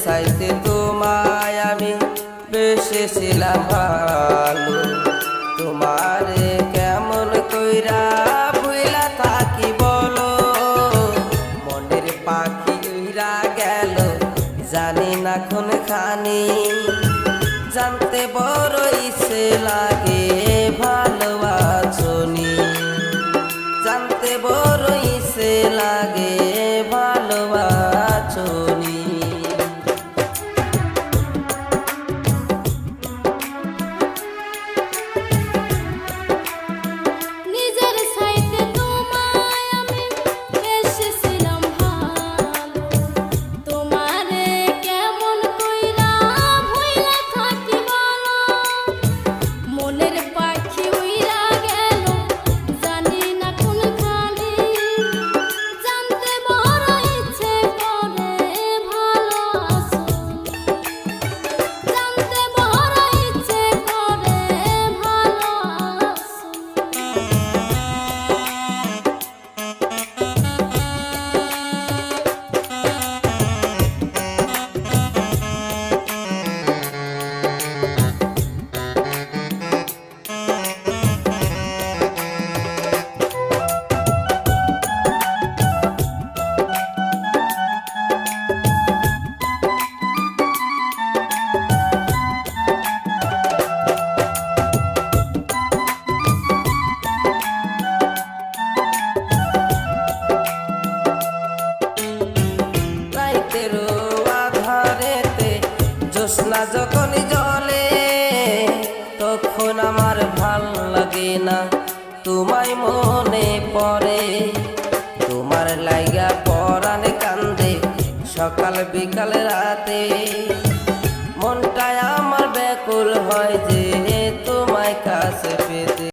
চাইতে তোমায় আমি বেসেছিলাম ভালো, তোমারে কেমন কইরা ভুইলা থাকি বলো। মনের পাখি উইরা গেল জানি না কোন খানি, জানতে বড় ইচ্ছে লাগে ভালো আছোনি, জানতে বড় ইচ্ছে লাগে ভালো আছোনি। জ্যোৎস্না যখন জলে তখন আমার ভাল লাগে না, তোমায় মনে পড়ে। তোমার লাইগা পরাণ কান্দে সকাল বিকাল রাতে, মনটায় আমার ব্যাকুল হয় যে